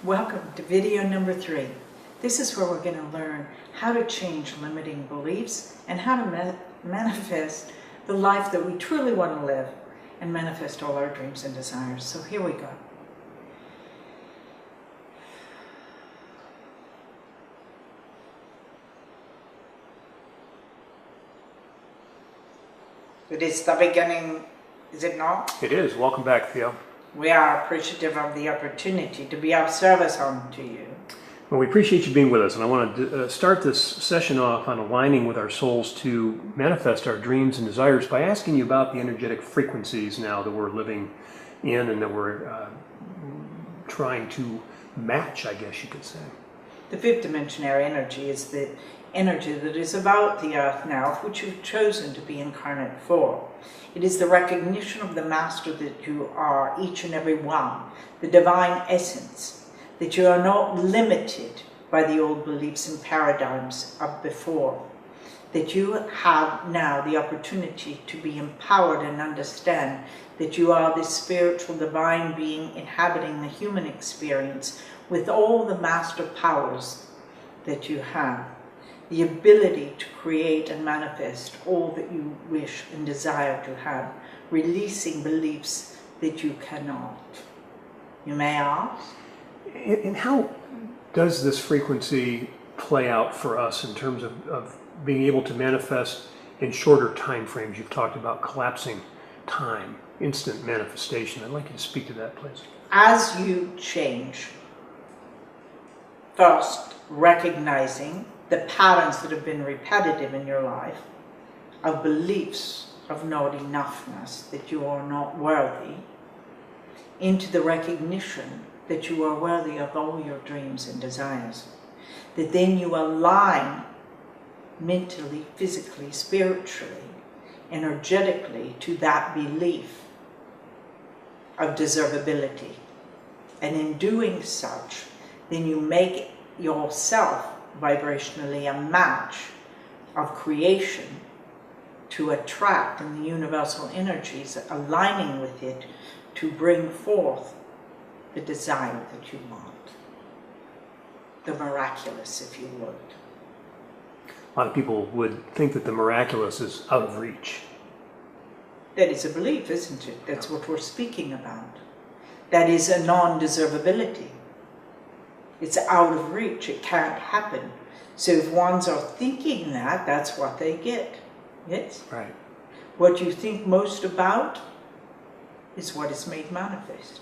Welcome to video number 3. This is where we're going to learn how to change limiting beliefs and how to manifest the life that we truly want to live and manifest all our dreams and desires. So here we go. It is the beginning, is it not? It is. Welcome back, Theo. We are appreciative of the opportunity to be of service unto you. Well, we appreciate you being with us, and I want to start this session off on aligning with our souls to manifest our dreams and desires by asking you about the energetic frequencies now that we're living in and that we're trying to match, I guess you could say. The fifth dimensionary energy is the energy that is about the earth now, which you've chosen to be incarnate for. It is the recognition of the master that you are, each and every one, the divine essence, that you are not limited by the old beliefs and paradigms of before, that you have now the opportunity to be empowered and understand that you are this spiritual divine being inhabiting the human experience with all the master powers that you have. The ability to create and manifest all that you wish and desire to have, releasing beliefs that you cannot. You may ask? And how does this frequency play out for us in terms of being able to manifest in shorter time frames? You've talked about collapsing time, instant manifestation. I'd like you to speak to that, please. As you change, first recognizing the patterns that have been repetitive in your life of beliefs of not enoughness, that you are not worthy, into the recognition that you are worthy of all your dreams and desires. That then you align mentally, physically, spiritually, energetically to that belief of deservability. And in doing such, then you make yourself vibrationally a match of creation to attract, and the universal energies aligning with it to bring forth the desire that you want. The miraculous, if you would. A lot of people would think that the miraculous is out of reach. That is a belief, isn't it? That's what we're speaking about. That is a non-deservability. It's out of reach. It can't happen. So if ones are thinking that, that's what they get. Yes? Right. What you think most about is what is made manifest.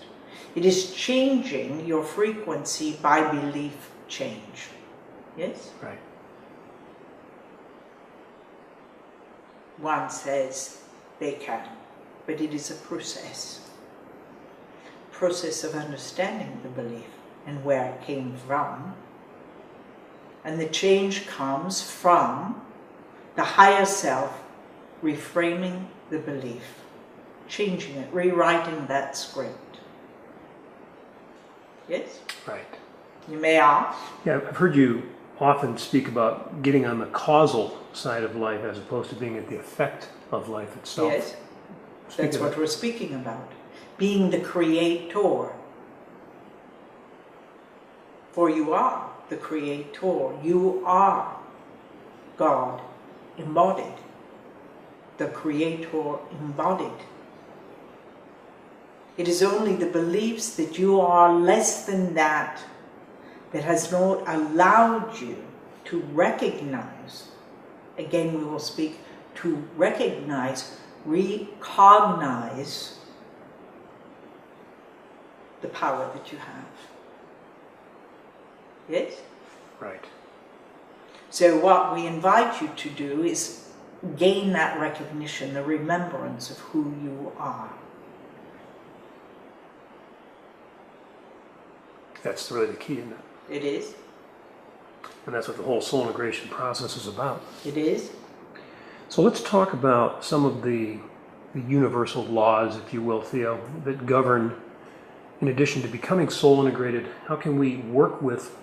It is changing your frequency by belief change. Yes? Right. One says they can, but it is a process. Process of understanding the belief and where it came from. And the change comes from the higher self reframing the belief, changing it, rewriting that script. Yes? Right. You may ask? Yeah, I've heard you often speak about getting on the causal side of life as opposed to being at the effect of life itself. Yes, that's what we're speaking about. Being the creator. For you are the creator. You are God embodied. The creator embodied. It is only the beliefs that you are less than that that has not allowed you to recognize, again we will speak, to recognize, recognize the power that you have. Yes? Right. So what we invite you to do is gain that recognition, the remembrance of who you are. That's really the key, isn't it? It is. And that's what the whole soul integration process is about. It is. So let's talk about some of the universal laws, if you will, Theo, that govern, in addition to becoming soul integrated, how can we work with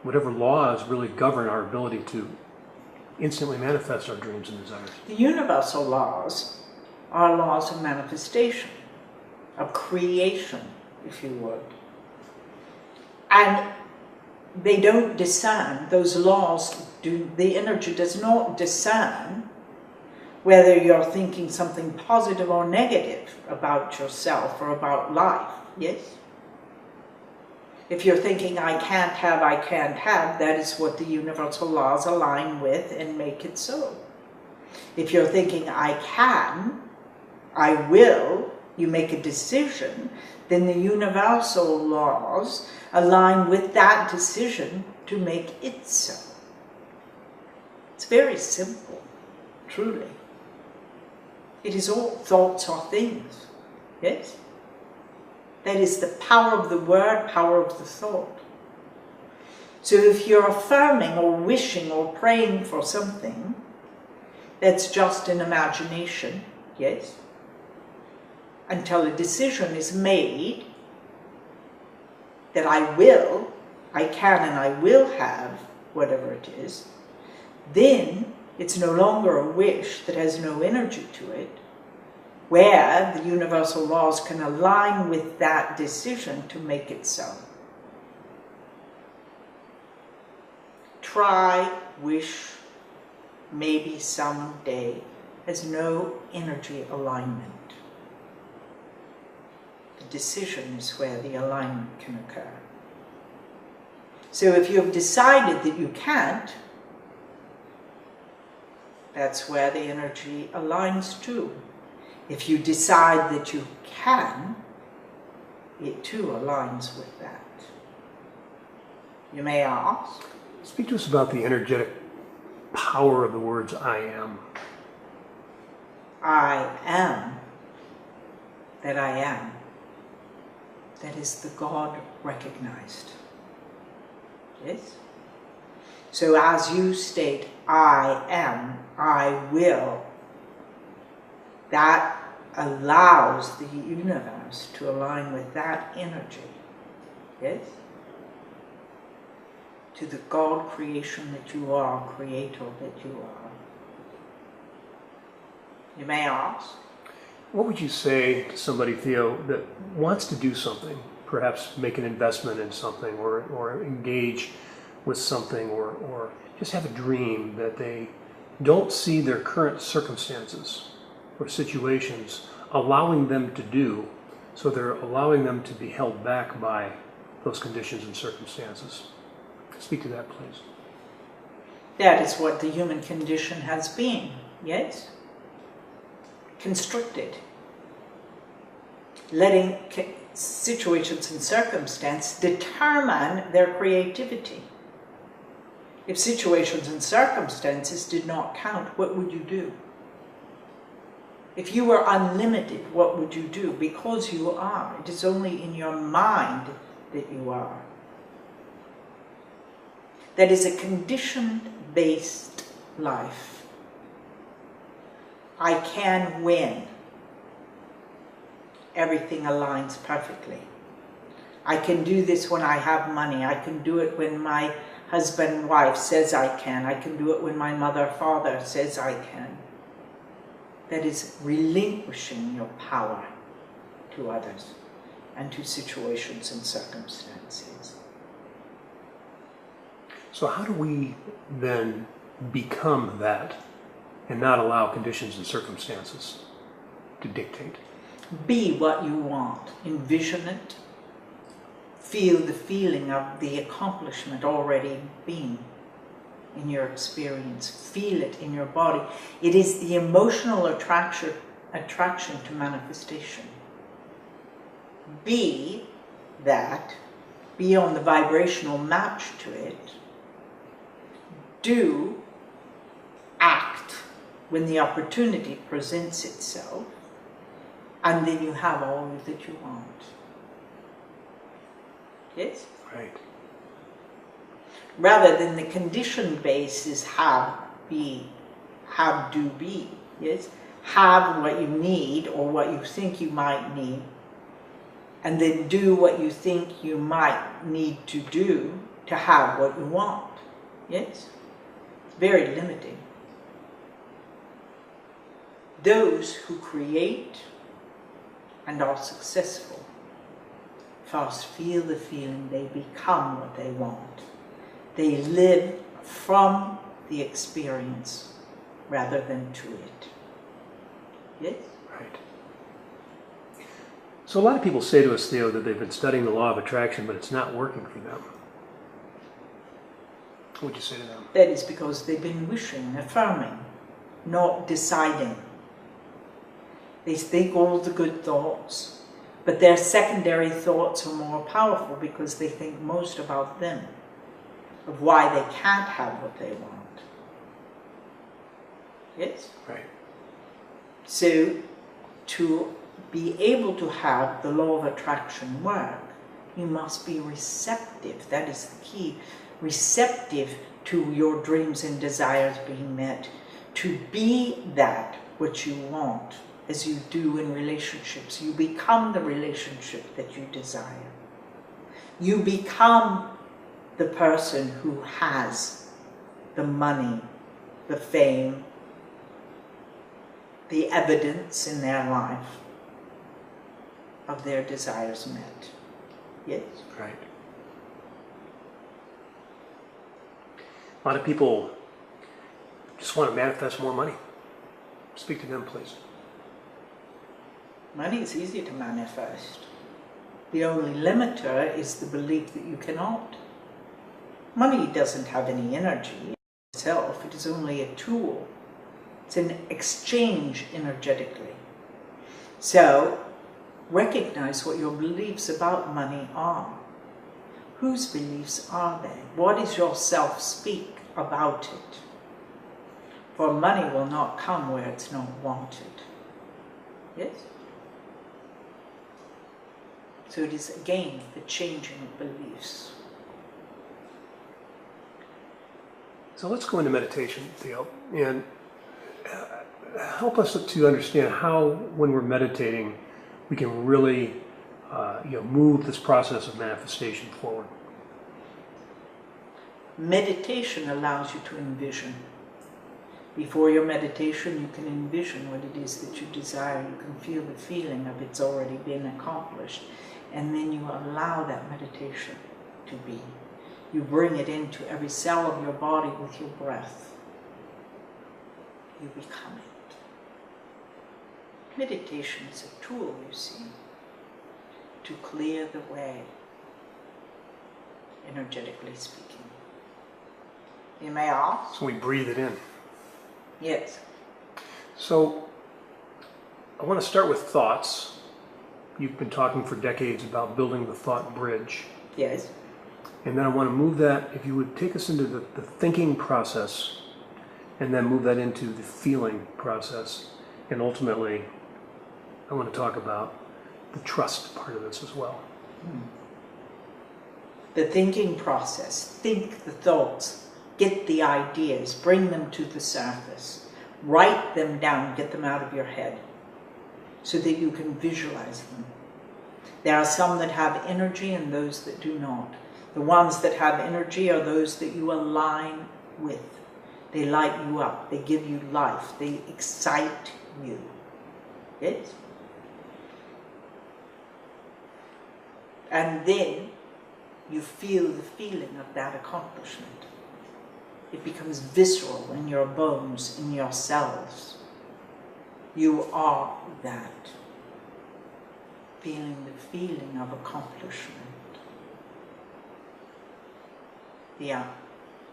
whatever laws really govern our ability to instantly manifest our dreams and desires? The universal laws are laws of manifestation, of creation, if you would. And they don't discern, those laws, the energy does not discern whether you're thinking something positive or negative about yourself or about life, yes? If you're thinking, I can't have, that is what the universal laws align with and make it so. If you're thinking, I can, I will, you make a decision, then the universal laws align with that decision to make it so. It's very simple, truly. It is all thoughts or things, yes? That is the power of the word, power of the thought. So if you're affirming or wishing or praying for something, that's just an imagination, yes? Until a decision is made that I can and I will have whatever it is, then it's no longer a wish that has no energy to it, where the universal laws can align with that decision to make it so. Try, wish, maybe someday has no energy alignment. The decision is where the alignment can occur. So if you have decided that you can't, that's where the energy aligns to. If you decide that you can, it too aligns with that. You may ask. Speak to us about the energetic power of the words I am. I am that I am. That is the God recognized. Yes? So as you state, I am, I will, that allows the universe to align with that energy. Yes? To the God creation that you are, creator that you are. You may ask. What would you say to somebody, Theo, that wants to do something, perhaps make an investment in something or engage with something or just have a dream that they don't see their current circumstances or situations allowing them to do, so they're allowing them to be held back by those conditions and circumstances? Speak to that, please. That is what the human condition has been, yes? Constricted. Letting situations and circumstance determine their creativity. If situations and circumstances did not count, what would you do? If you were unlimited, what would you do? Because you are. It is only in your mind that you are. That is a condition-based life. I can win. Everything aligns perfectly. I can do this when I have money. I can do it when my husband and wife says I can. I can do it when my mother, father says I can. That is relinquishing your power to others and to situations and circumstances. So how do we then become that and not allow conditions and circumstances to dictate? Be what you want. Envision it. Feel the feeling of the accomplishment already being in your experience. Feel it in your body. It is the emotional attraction to manifestation. Be that. Be on the vibrational match to it. Do. Act when the opportunity presents itself. And then you have all that you want. Yes? Right. Rather than the condition basis have, be, have, do, be. Yes? Have what you need or what you think you might need. And then do what you think you might need to do to have what you want. Yes? It's very limiting. Those who create and are successful first feel the feeling, they become what they want. They live from the experience rather than to it. Yes? Right. So a lot of people say to us, Theo, that they've been studying the law of attraction, but it's not working for them. What would you say to them? That is because they've been wishing, affirming, not deciding. They think all the good thoughts, but their secondary thoughts are more powerful because they think most about them, of why they can't have what they want. Yes? Right. So, to be able to have the law of attraction work, you must be receptive. That is the key. Receptive to your dreams and desires being met. To be that which you want, as you do in relationships. You become the relationship that you desire. You become the person who has the money, the fame, the evidence in their life of their desires met. Yes? Right. A lot of people just want to manifest more money. Speak to them, please. Money is easy to manifest. The only limiter is the belief that you cannot. Money doesn't have any energy in itself. It is only a tool. It's an exchange energetically. So, recognize what your beliefs about money are. Whose beliefs are they? What is your self-speak about it? For money will not come where it's not wanted. Yes? So it is again the changing of beliefs. So let's go into meditation, Theo, and help us to understand how, when we're meditating, we can really move this process of manifestation forward. Meditation allows you to envision. Before your meditation, you can envision what it is that you desire. You can feel the feeling of it's already been accomplished. And then you allow that meditation to be. You bring it into every cell of your body with your breath. You become it. Meditation is a tool, you see, to clear the way, energetically speaking. You may ask? So we breathe it in. Yes. So I want to start with thoughts. You've been talking for decades about building the thought bridge. Yes. And then I want to move that, if you would take us into the thinking process, and then move that into the feeling process. And ultimately, I want to talk about the trust part of this as well. The thinking process. Think the thoughts. Get the ideas. Bring them to the surface. Write them down. Get them out of your head so that you can visualize them. There are some that have energy and those that do not. The ones that have energy are those that you align with. They light you up. They give you life. They excite you. Yes? And then you feel the feeling of that accomplishment. It becomes visceral in your bones, in your cells. You are that. Feeling the feeling of accomplishment. The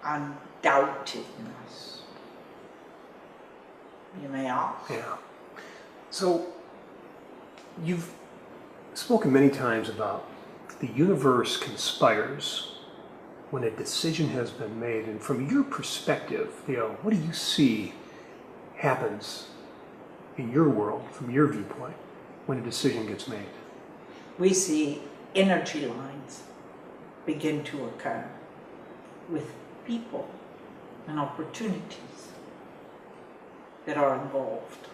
undoubtedness. You may ask? Yeah. So you've spoken many times about the universe conspires when a decision has been made. And from your perspective, Theo, what do you see happens in your world, from your viewpoint, when a decision gets made? We see energy lines begin to occur with people and opportunities that are involved,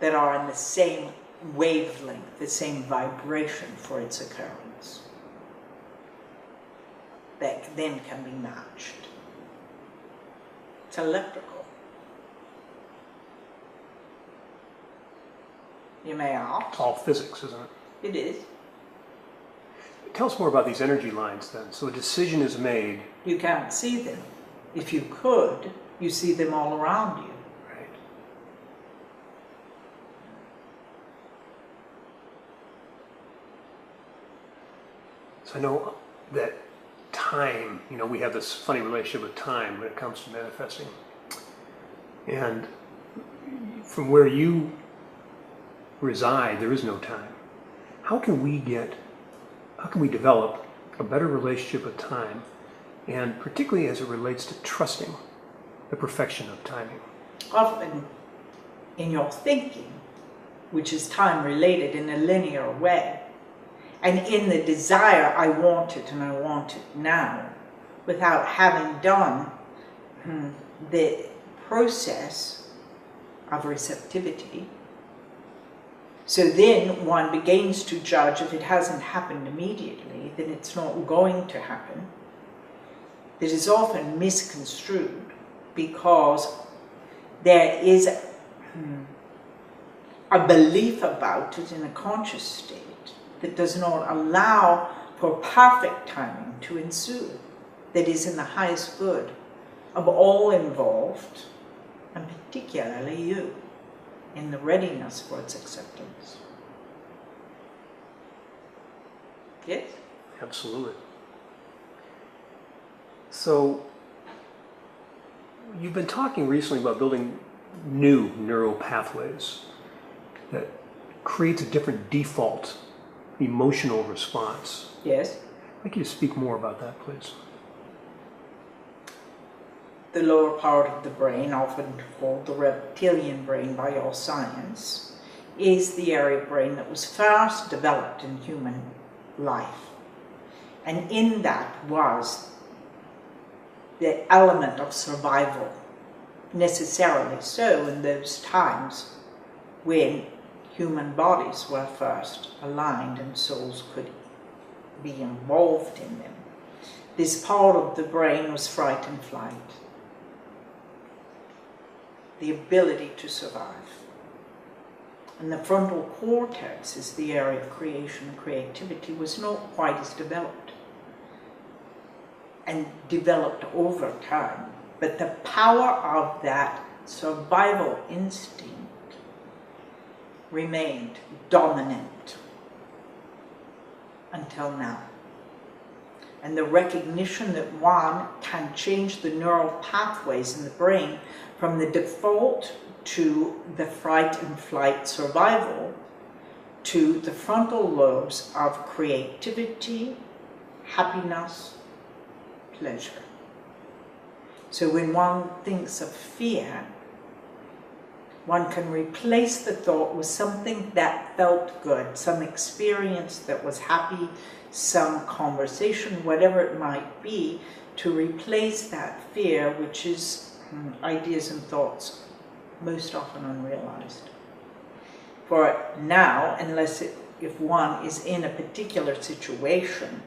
that are in the same wavelength, the same vibration for its occurrence, that then can be matched. It's electrical. You may ask? It's all physics, isn't it? It is. Tell us more about these energy lines then. So a decision is made. You can't see them. If you could, you see them all around you. Right. So I know that time, we have this funny relationship with time when it comes to manifesting. And from where you reside, there is no time. How can we develop a better relationship with time, and particularly as it relates to trusting the perfection of timing? Often in your thinking, which is time related in a linear way, and in the desire, I want it and I want it now, without having done the process of receptivity. So then one begins to judge, if it hasn't happened immediately, then it's not going to happen. That is often misconstrued because there is a belief about it in a conscious state that does not allow for perfect timing to ensue, that is in the highest good of all involved, and particularly you, in the readiness for its acceptance. Yes? Absolutely. So, you've been talking recently about building new neural pathways that creates a different default emotional response. Yes. I'd like you to speak more about that, please. The lower part of the brain, often called the reptilian brain by all science, is the area of brain that was first developed in human life. And in that was the element of survival, necessarily so in those times when human bodies were first aligned and souls could be involved in them. This part of the brain was fright and flight, the ability to survive. And the frontal cortex is the area of creation and creativity, was not quite as developed and developed over time. But the power of that survival instinct remained dominant until now. And the recognition that one can change the neural pathways in the brain from the default to the fright and flight survival to the frontal lobes of creativity, happiness, pleasure. So when one thinks of fear, one can replace the thought with something that felt good, some experience that was happy, some conversation, whatever it might be, to replace that fear, which is ideas and thoughts, most often unrealized. For now, if one is in a particular situation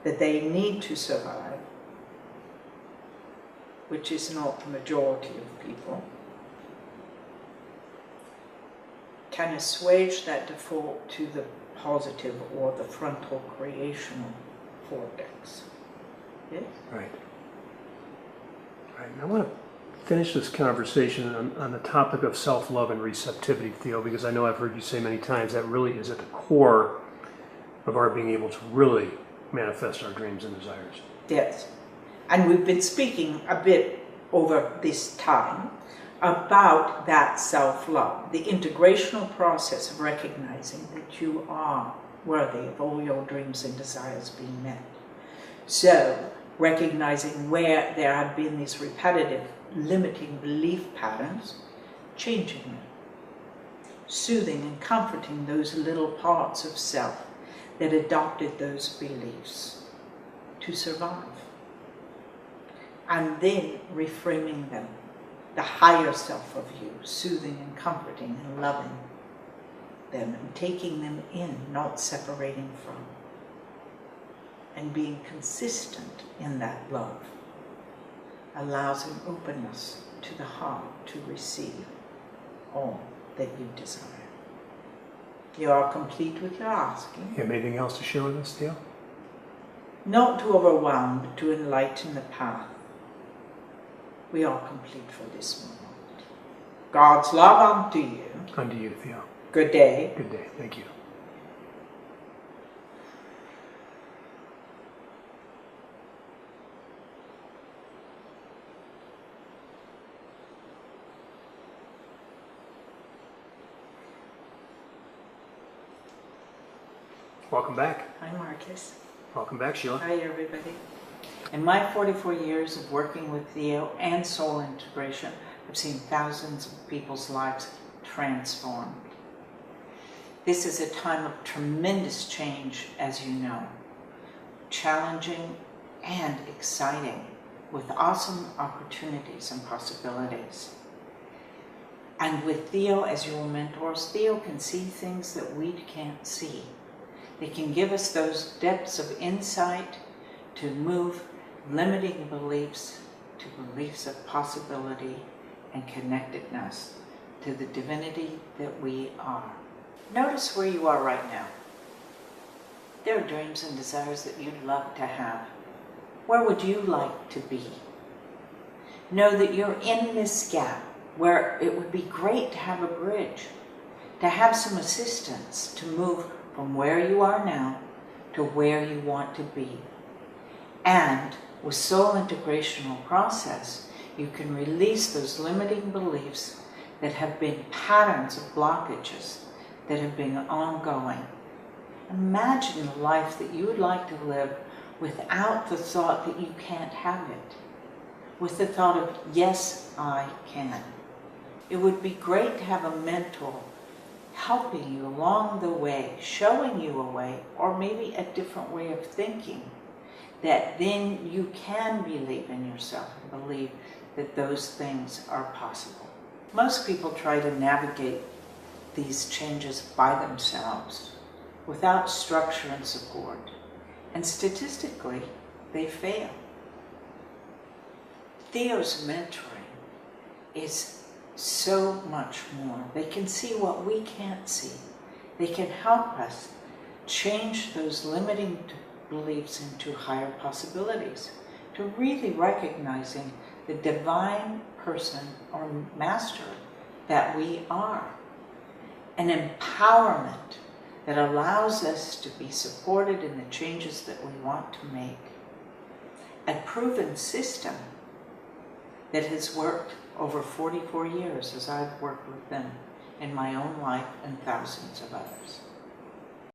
that they need to survive, which is not the majority of people, can assuage that default to the positive or the frontal creational cortex. Yes? Right. Right. And I want to finish this conversation on the topic of self-love and receptivity, Theo, because I know I've heard you say many times that really is at the core of our being able to really manifest our dreams and desires. Yes. And we've been speaking a bit over this time about that self-love, the integrational process of recognizing that you are worthy of all your dreams and desires being met. So, recognizing where there have been these repetitive, limiting belief patterns, changing them, soothing and comforting those little parts of self that adopted those beliefs to survive. And then reframing them, the higher self of you, soothing and comforting and loving them and taking them in, not separating from, and being consistent in that love allows an openness to the heart to receive all that you desire. You are complete with your asking. You have anything else to share with us, Theo? Not to overwhelm, but to enlighten the path. We are complete for this moment. God's love unto you. Unto you, Theo. Good day. Good day. Thank you. Welcome back. Hi, Marcus. Welcome back, Sheila. Hi, everybody. In my 44 years of working with Theo and soul integration, I've seen thousands of people's lives transformed. This is a time of tremendous change, as you know. Challenging and exciting, with awesome opportunities and possibilities. And with Theo as your mentors, Theo can see things that we can't see. They can give us those depths of insight to move limiting beliefs to beliefs of possibility and connectedness to the divinity that we are. Notice where you are right now. There are dreams and desires that you'd love to have. Where would you like to be? Know that you're in this gap where it would be great to have a bridge, to have some assistance to move from where you are now to where you want to be. And with soul integrational process, you can release those limiting beliefs that have been patterns of blockages that have been ongoing. Imagine the life that you would like to live without the thought that you can't have it, with the thought of, yes, I can. It would be great to have a mentor helping you along the way, showing you a way, or maybe a different way of thinking, that then you can believe in yourself and believe that those things are possible. Most people try to navigate these changes by themselves, without structure and support, and statistically, they fail. Theo's mentoring is so much more. They can see what we can't see. They can help us change those limiting beliefs into higher possibilities, to really recognizing the divine person or master that we are. An empowerment that allows us to be supported in the changes that we want to make. A proven system that has worked over 44 years as I've worked with them in my own life and thousands of others.